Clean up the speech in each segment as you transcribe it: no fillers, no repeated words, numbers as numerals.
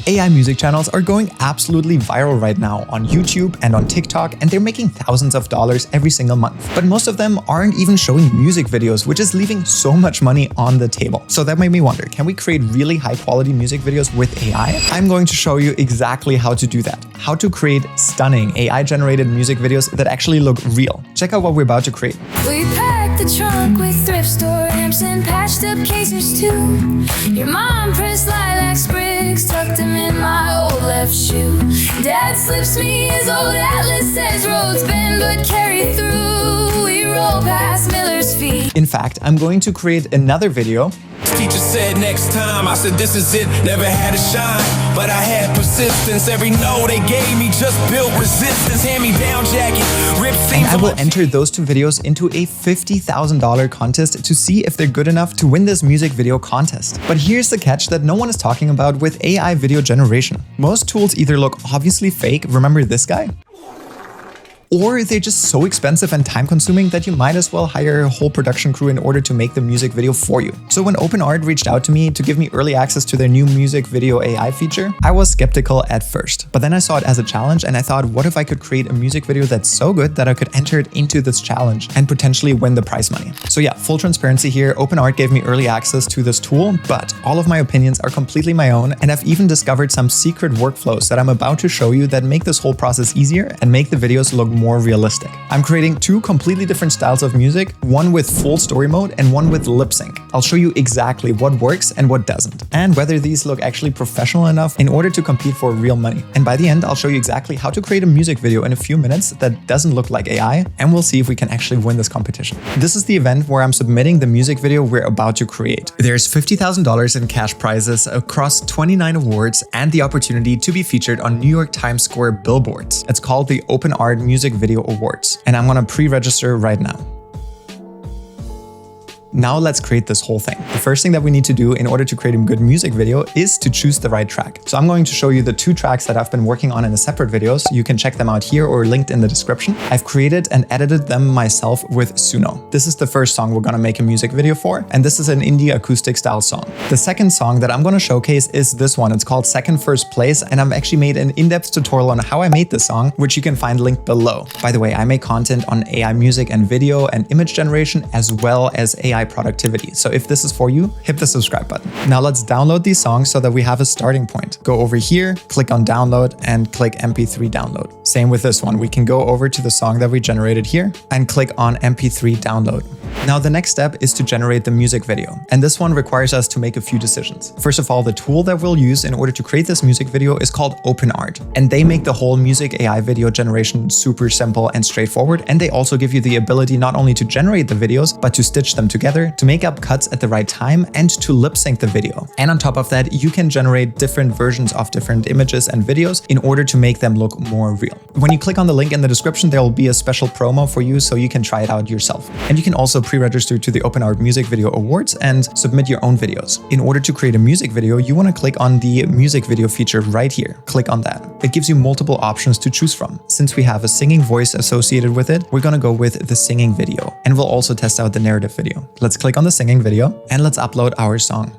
AI music channels are going absolutely viral right now on YouTube and on TikTok, and they're making thousands of dollars every single month. But most of them aren't even showing music videos, which is leaving so much money on the table. So that made me wonder, can we create really high quality music videos with AI? I'm going to show you exactly how to do that. How to create stunning AI generated music videos that actually look real. Check out what we're about to create. We packed the trunk with thrift store amps and patched up casers too. Your mom pressed lilac sprigs, tucked them in my old left shoe. Dad slips me his old atlas, says roads bend but carry through. We roll past Miller's feet. In fact, I'm going to create another video. Teacher said next time, I said this is it, never had a shine, but I had persistence. Every no they gave me just built resistance. Hand me down jacket, ripped seams. And I will enter those two videos into a $50,000 contest to see if they're good enough to win this music video contest. But here's the catch that no one is talking about with AI video generation. Most tools either look obviously fake, remember this guy? Or they're just so expensive and time consuming that you might as well hire a whole production crew in order to make the music video for you. So when OpenArt reached out to me to give me early access to their new music video AI feature, I was skeptical at first. But then I saw it as a challenge and I thought, what if I could create a music video that's so good that I could enter it into this challenge and potentially win the prize money? So yeah, full transparency here, OpenArt gave me early access to this tool, but all of my opinions are completely my own, and I've even discovered some secret workflows that I'm about to show you that make this whole process easier and make the videos look more realistic. I'm creating two completely different styles of music, one with full story mode and one with lip sync. I'll show you exactly what works and what doesn't, and whether these look actually professional enough in order to compete for real money. And by the end, I'll show you exactly how to create a music video in a few minutes that doesn't look like AI, and we'll see if we can actually win this competition. This is the event where I'm submitting the music video we're about to create. There's $50,000 in cash prizes across 29 awards and the opportunity to be featured on New York Times Square billboards. It's called the OpenArt Music Video Awards, and I'm gonna pre-register right now. Now let's create this whole thing. The first thing that we need to do in order to create a good music video is to choose the right track. So I'm going to show you the two tracks that I've been working on in the separate videos. You can check them out here or linked in the description. I've created and edited them myself with Suno. This is the first song we're gonna make a music video for, and this is an indie acoustic style song. The second song that I'm gonna showcase is this one. It's called Second First Place, and I've actually made an in-depth tutorial on how I made this song, which you can find linked below. By the way, I make content on AI music and video and image generation, as well as AI productivity. So if this is for you, hit the subscribe button. Now let's download these songs so that we have a starting point. Go over here, click on download and click MP3 download. Same with this one. We can go over to the song that we generated here and click on MP3 download. Now the next step is to generate the music video. And this one requires us to make a few decisions. First of all, the tool that we'll use in order to create this music video is called OpenArt. And they make the whole music AI video generation super simple and straightforward. And they also give you the ability not only to generate the videos, but to stitch them together, to make up cuts at the right time, and to lip sync the video. And on top of that, you can generate different versions of different images and videos in order to make them look more real. When you click on the link in the description, there will be a special promo for you so you can try it out yourself. And you can also pre-register to the OpenArt Music Video Awards and submit your own videos. In order to create a music video, you want to click on the music video feature right here. Click on that. It gives you multiple options to choose from. Since we have a singing voice associated with it, we're going to go with the singing video, and we'll also test out the narrative video. Let's click on the singing video and let's upload our song.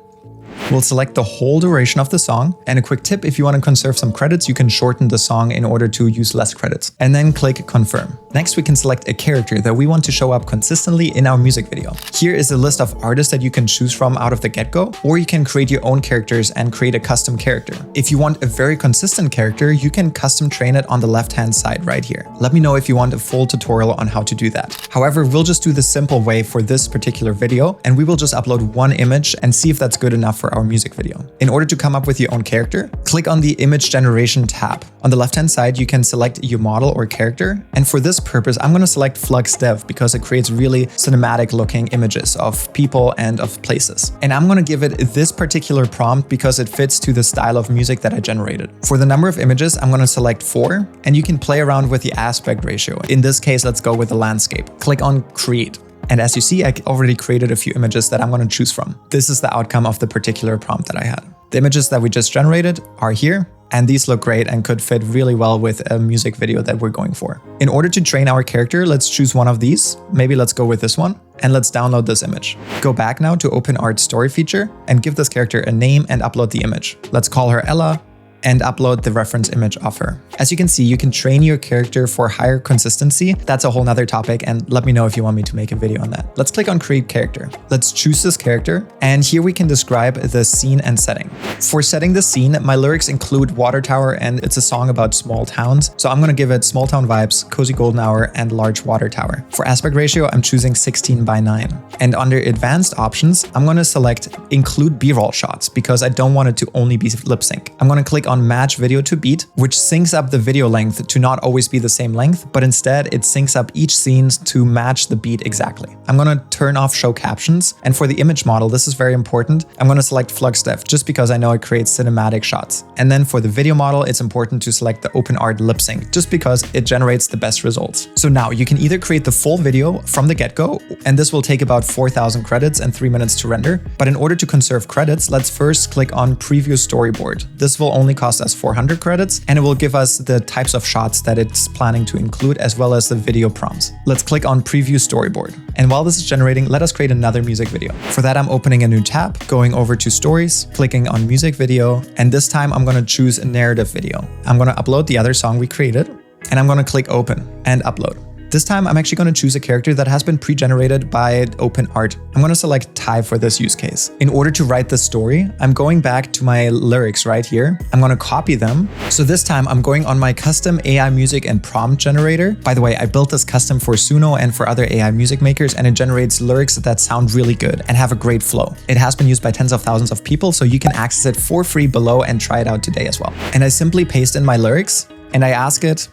We'll select the whole duration of the song, and a quick tip, if you want to conserve some credits, you can shorten the song in order to use less credits, and then click confirm. Next, we can select a character that we want to show up consistently in our music video. Here is a list of artists that you can choose from out of the get-go, or you can create your own characters and create a custom character. If you want a very consistent character, you can custom train it on the left-hand side right here. Let me know if you want a full tutorial on how to do that. However, we'll just do the simple way for this particular video, and we will just upload one image and see if that's good enough for our music video. In order to come up with your own character, click on the image generation tab. On the left-hand side, you can select your model or character. And for this purpose, I'm going to select Flux Dev because it creates really cinematic looking images of people and of places. And I'm going to give it this particular prompt because it fits to the style of music that I generated. For the number of images, I'm going to select 4, and you can play around with the aspect ratio. In this case, let's go with the landscape. Click on Create. And as you see, I already created a few images that I'm going to choose from. This is the outcome of the particular prompt that I had. The images that we just generated are here, and these look great and could fit really well with a music video that we're going for. In order to train our character, let's choose one of these. Maybe let's go with this one, and let's download this image. Go back now to OpenArt Story feature and give this character a name and upload the image. Let's call her Ella. and upload the reference image of her. As you can see, you can train your character for higher consistency. That's a whole nother topic, and let me know if you want me to make a video on that. Let's click on create character. Let's choose this character, and here we can describe the scene and setting. For setting the scene, my lyrics include Water Tower, and it's a song about small towns. So I'm gonna give it small town vibes, cozy golden hour, and large water tower. For aspect ratio, I'm choosing 16:9. And under advanced options, I'm gonna select include B-roll shots because I don't want it to only be lip sync. I'm gonna click on match video to beat, which syncs up the video length to not always be the same length, but instead it syncs up each scene to match the beat exactly. I'm gonna turn off show captions, and for the image model, this is very important. I'm gonna select flux depth just because I know it creates cinematic shots. And then for the video model, it's important to select the OpenArt lip sync just because it generates the best results. So now you can either create the full video from the get-go, and this will take about 4,000 credits and 3 minutes to render. But in order to conserve credits, let's first click on preview storyboard. This will only cost us 400 credits, and it will give us the types of shots that it's planning to include as well as the video prompts. Let's click on preview storyboard. And while this is generating, let us create another music video. For that, I'm opening a new tab, going over to stories, clicking on music video, and this time I'm gonna choose a narrative video. I'm gonna upload the other song we created, and I'm gonna click open and upload. This time, I'm actually going to choose a character that has been pre-generated by OpenArt. I'm going to select Ty for this use case. In order to write the story, I'm going back to my lyrics right here. I'm going to copy them. So this time, I'm going on my custom AI music and prompt generator. By the way, I built this custom for Suno and for other AI music makers, and it generates lyrics that sound really good and have a great flow. It has been used by tens of thousands of people, so you can access it for free below and try it out today as well. And I simply paste in my lyrics, and I ask it,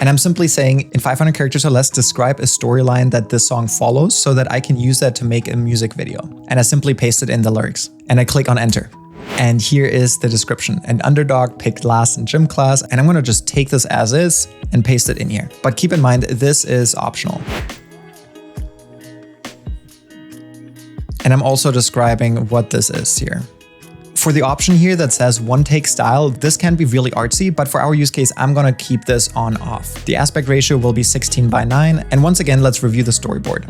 and I'm simply saying, in 500 characters or less, describe a storyline that this song follows so that I can use that to make a music video. And I simply paste it in the lyrics and I click on enter. And here is the description. An underdog picked last in gym class. And I'm gonna just take this as is and paste it in here. But keep in mind, this is optional. And I'm also describing what this is here. For the option here that says one take style, this can be really artsy, but for our use case, I'm gonna keep this on off. The aspect ratio will be 16:9. And once again, let's review the storyboard.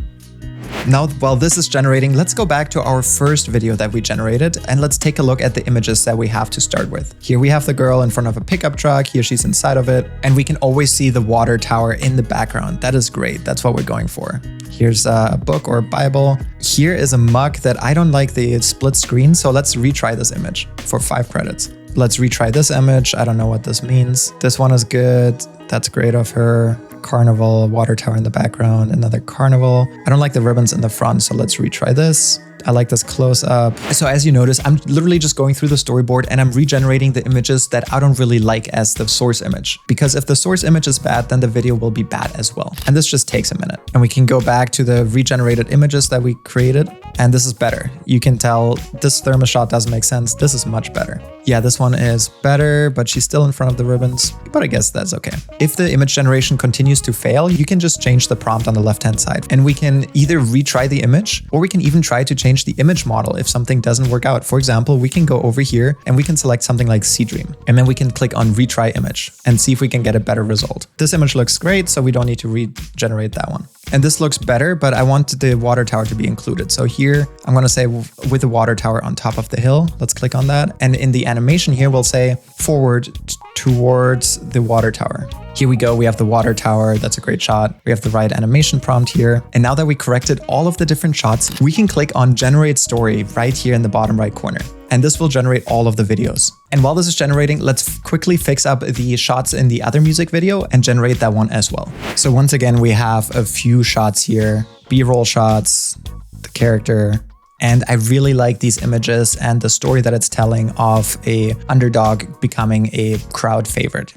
Now, while this is generating, let's go back to our first video that we generated and let's take a look at the images that we have to start with. Here we have the girl in front of a pickup truck, here she's inside of it, and we can always see the water tower in the background. That is great, that's what we're going for. Here's a book or Bible. Here is a mug that I don't like the split screen, so let's retry this image for 5 credits. Let's retry this image, I don't know what this means. This one is good, that's great of her. Carnival, water tower in the background, another carnival. I don't like the ribbons in the front, so let's retry this. I like this close up. So as you notice, I'm literally just going through the storyboard and I'm regenerating the images that I don't really like as the source image. Because if the source image is bad, then the video will be bad as well. And this just takes a minute. And we can go back to the regenerated images that we created. And this is better. You can tell this thermos shot doesn't make sense. This is much better. Yeah, this one is better, but she's still in front of the ribbons. But I guess that's okay. If the image generation continues to fail, you can just change the prompt on the left-hand side. And we can either retry the image, or we can even try to change the image model if something doesn't work out. For example, we can go over here and we can select something like Sea Dream. And then we can click on retry image and see if we can get a better result. This image looks great, so we don't need to regenerate that one. And this looks better, but I want the water tower to be included. So here, I'm gonna say with the water tower on top of the hill, let's click on that. And in the animation here, we'll say forward towards the water tower. Here we go, we have the water tower, that's a great shot. We have the right animation prompt here. And now that we corrected all of the different shots, we can click on generate story right here in the bottom right corner. And this will generate all of the videos. And while this is generating, let's quickly fix up the shots in the other music video and generate that one as well. So once again, we have a few shots here, B-roll shots, the character, and I really like these images and the story that it's telling of a underdog becoming a crowd favorite.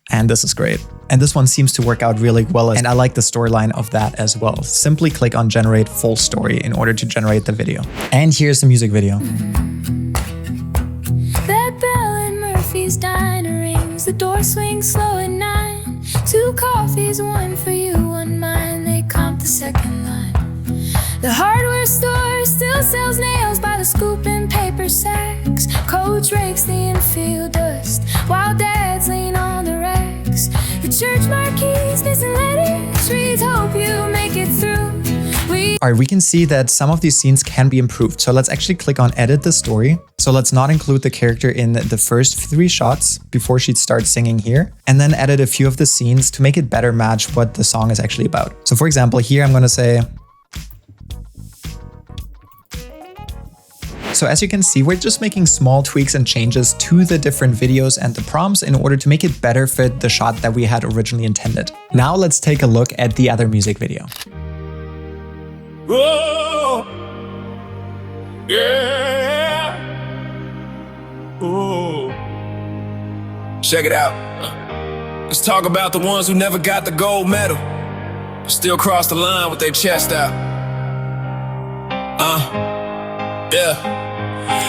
And this is great. And this one seems to work out really well. And I like the storyline of that as well. Simply click on generate full story in order to generate the video. And here's the music video. That bell in Murphy's diner rings. The door swings slow at 9. 2 coffees, one for you, one mine. They comp the second line. The hardware store still sells nails by the scoop and paper sacks. Coach rakes the infield dust while dads lean on the racks. The church marquees, missing letters reads, hope you make it through. We All right, we can see that some of these scenes can be improved. So let's actually click on edit the story. So let's not include the character in the first 3 shots before she starts singing here, and then edit a few of the scenes to make it better match what the song is actually about. So for example, here I'm going to say, so as you can see, we're just making small tweaks and changes to the different videos and the prompts in order to make it better fit the shot that we had originally intended. Now let's take a look at the other music video. Oh, yeah. Oh. Check it out. Let's talk about the ones who never got the gold medal, but still crossed the line with their chest out. Yeah.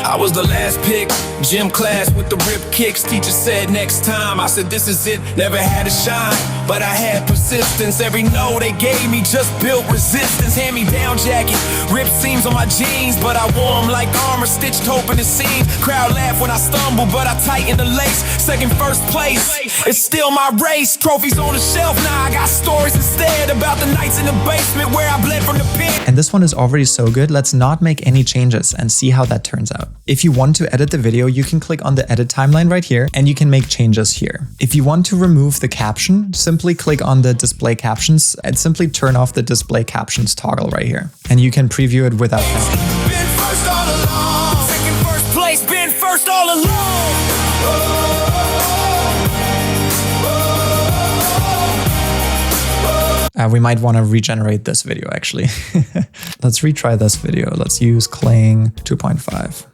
I was the last pick, gym class with the rip kicks. Teacher said next time, I said this is it, never had a shine, but I had persistence. Every no they gave me just built resistance. Hand-me-down jacket, ripped seams on my jeans, but I wore them like armor, stitched open the seams. Crowd laugh when I stumble, but I tighten the lace. Second, first place, it's still my race. Trophies on the shelf, now I got stories instead about the nights in the basement where I bled from the pit. And this one is already so good, let's not make any changes and see how that turns out. If you want to edit the video, you can click on the edit timeline right here and you can make changes here. If you want to remove the caption, simply click on the display captions and simply turn off the display captions toggle right here. And you can preview it without that. Been first all along. Second, first place, been first all along. We might want to regenerate this video actually. Let's retry this video. Let's use Kling 2.5.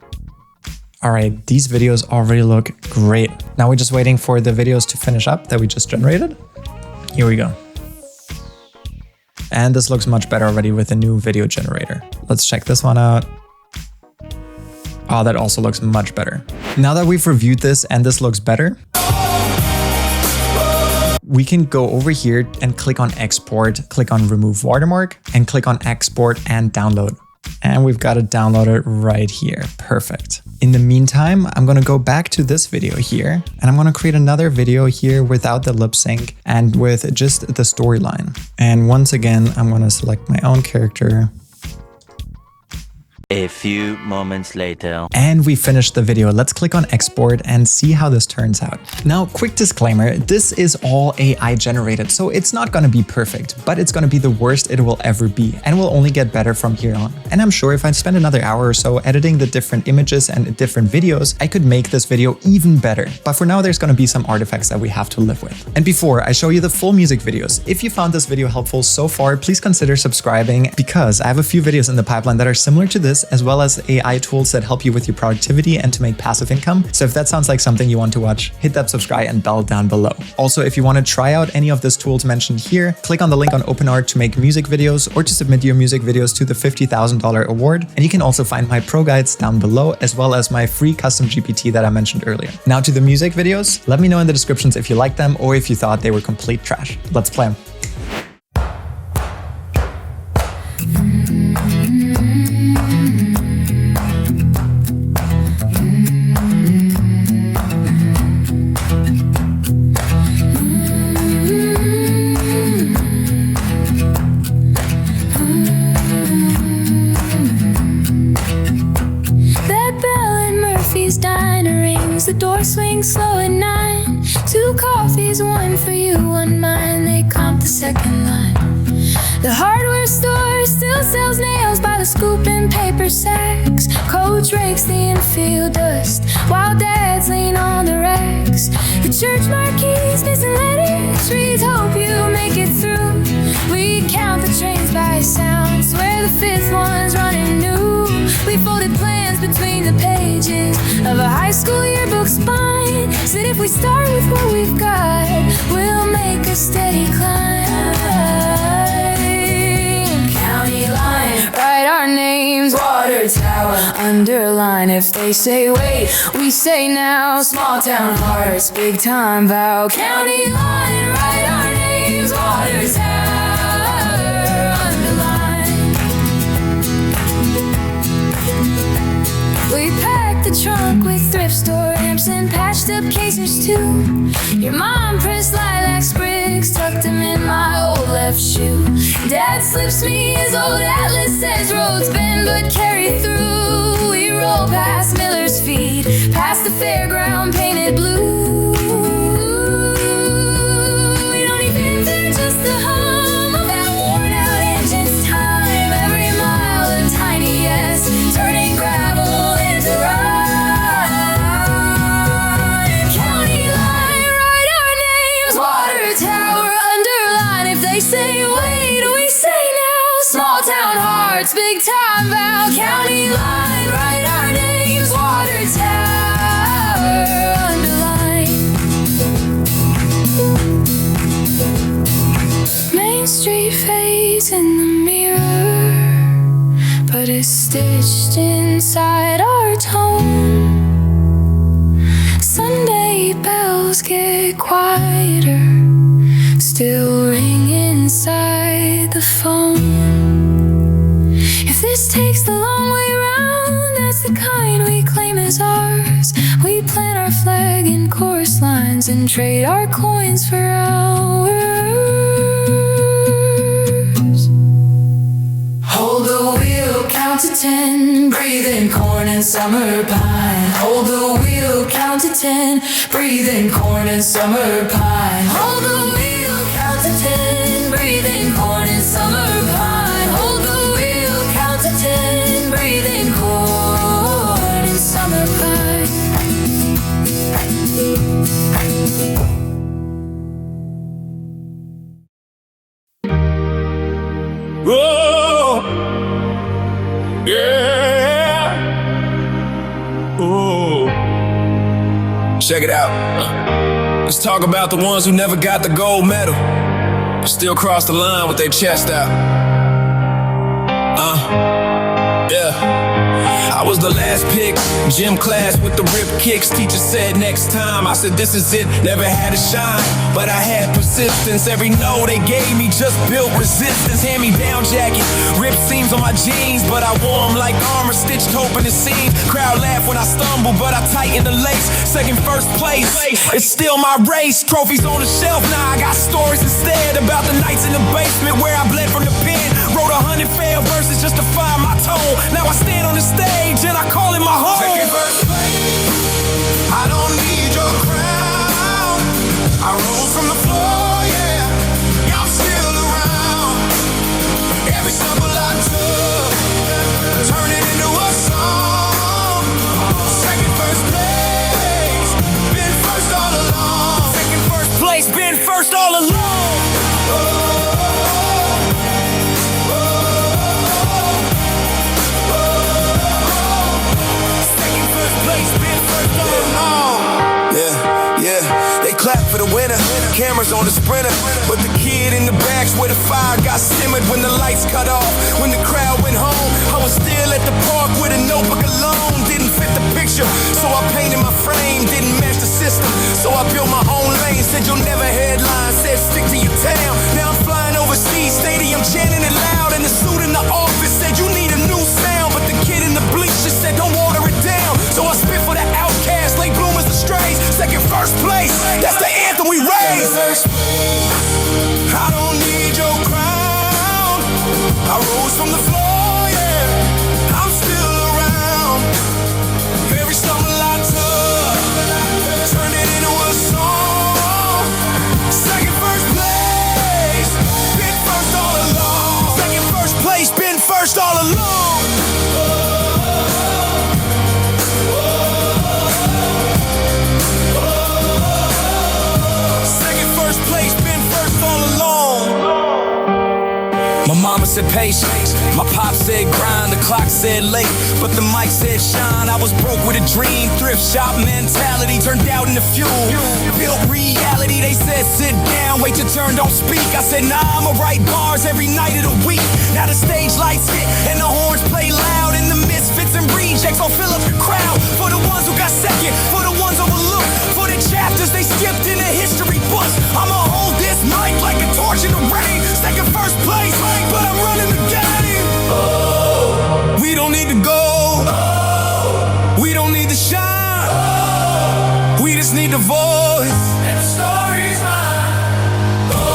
All right, these videos already look great. Now we're just waiting for the videos to finish up that we just generated. Here we go. And this looks much better already with the new video generator. Let's check this one out. Oh, that also looks much better. Now that we've reviewed this and this looks better, we can go over here and click on export, click on remove watermark, and click on export and download. And we've got it downloaded right here. Perfect. In the meantime, I'm going to go back to this video here and I'm going to create another video here without the lip sync and with just the storyline. And once again, I'm going to select my own character. A few moments later. And we finished the video. Let's click on export and see how this turns out. Now, quick disclaimer, this is all AI generated, so it's not going to be perfect, but it's going to be the worst it will ever be and will only get better from here on. And I'm sure if I spend another hour or so editing the different images and different videos, I could make this video even better. But for now, there's going to be some artifacts that we have to live with. And before I show you the full music videos, if you found this video helpful so far, please consider subscribing because I have a few videos in the pipeline that are similar to this, as well as AI tools that help you with your productivity and to make passive income. So if that sounds like something you want to watch, hit that subscribe and bell down below. Also, if you want to try out any of these tools mentioned here, click on the link on OpenArt to make music videos or to submit your music videos to the $50,000 award. And you can also find my pro guides down below, as well as my free custom GPT that I mentioned earlier. Now to the music videos, let me know in the descriptions if you liked them or if you thought they were complete trash. Let's play them. The door swings slow at 9. 2 coffees, 1 for you, 1 mine. They comp the second line. The hardware store still sells nails by the scoop and paper sacks. Coach rakes the infield dust while dads lean on the racks. The church marquees missing letters reads hope you make it through. We count the trains by sound, swear the 5th one's running new. We folded plans between the pages of a high school yearbook spine. Said if we start with what we've got, we'll make a steady climb. County line, write our names, water tower, underline. If they say wait, we say now. Small town hearts, big time vow. County line, write our names, water tower, underline. We packed the trunk with thrift store amps and patched up casers too. Your mom pressed lilac sprigs. bricks, tucked them in my old left shoe. Dad slips me his old atlas, says roads bend but carry through. We roll past Miller's Feed, past the fairground painted blue. We don't even fear just the hum of that worn out engine's time. Every mile a tiny yes, turning gravel into rhyme. County line, write our names, water tower, underline. If they say wait, we say now. Small town hearts, big time vow. County line, write our names, water tower, underline. Main Street fades in the mirror, but it's stitched inside our tone. Sunday bells get quieter, still ring inside the phone. If this takes the long way round, that's the kind we claim as ours. We plant our flag in chorus lines and trade our coins for hours. Hold the wheel, count to 10, breathe in corn and summer pine. Hold the wheel, count to 10, breathe in corn and summer pine. Hold the wheel, count to 10, breathe in corn and summer pine. Hold the wheel, count to 10, breathe in corn and summer pine. Oh, yeah. Oh, check it out. Let's talk about the ones who never got the gold medal, but still crossed the line with their chest out. Yeah. I was the last pick, gym class with the rip kicks. Teacher said next time, I said this is it, never had to shine, but I had persistence. Every no they gave me just built resistance. Hand-me-down jacket, ripped seams on my jeans, but I wore them like armor, stitched open the seam. Crowd laugh when I stumble, but I tighten the lace. Second, first place, it's still my race. Trophies on the shelf, now I got stories instead about the nights in the basement where I bled from the pen. Wrote 100 failed verses just to find my tone. Now I stand on the stage and I call it my home. Second, first place, I don't need your crown. I rose from the floor, yeah, I'm still around. Every stumble I took, turn it into a song. Second, first place, been first all along. Second, first place, been first all along. Clap for the winner, cameras on the Sprinter, but the kid in the back's where the fire got simmered when the lights cut off. When the crowd went home, I was still at the park with a notebook alone. Didn't fit the picture, so I painted my frame. Didn't match the system, so I built my own lane. Said you'll never headline, said stick to your town. Now I'm flying overseas, stadium chanting it loud. And the suit in the office said you need a new sound, but the kid in the bleachers said don't water it down. So I spit for the outcast, late bloomers and strays. Second, first place, that's the anthem we raise. I don't need your crown. I rose from the floor, yeah, I'm still around. Every stumble I took, turned it into a song. Second, first place, been first all along. Second, first place, been first all along. My mama said patience, my pop said grind, the clock said late, but the mic said shine. I was broke with a dream, thrift shop mentality turned out into fuel. Built reality, they said sit down, wait your turn, don't speak. I said nah, I'ma write bars every night of the week. Now the stage lights hit and the horns play loud, and the misfits and rejects all fill up the crowd. For the ones who got second, for the ones overlooked, for the chapters they skipped in the history books. I'ma hold this mic like a torch in the rain. Second, first place, but I'm running the game. Oh, we don't need to go. Oh, we don't need to shine. Oh, we just need the voice. And the story's mine. Oh,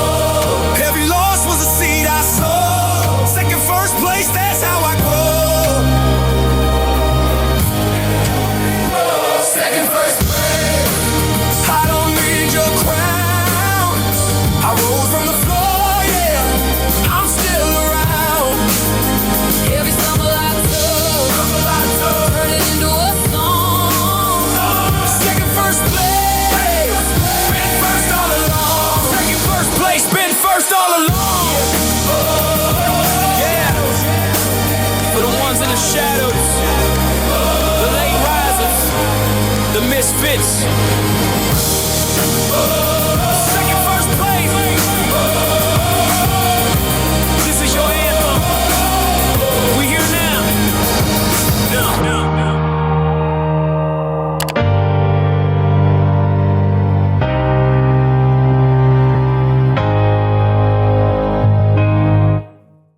fits.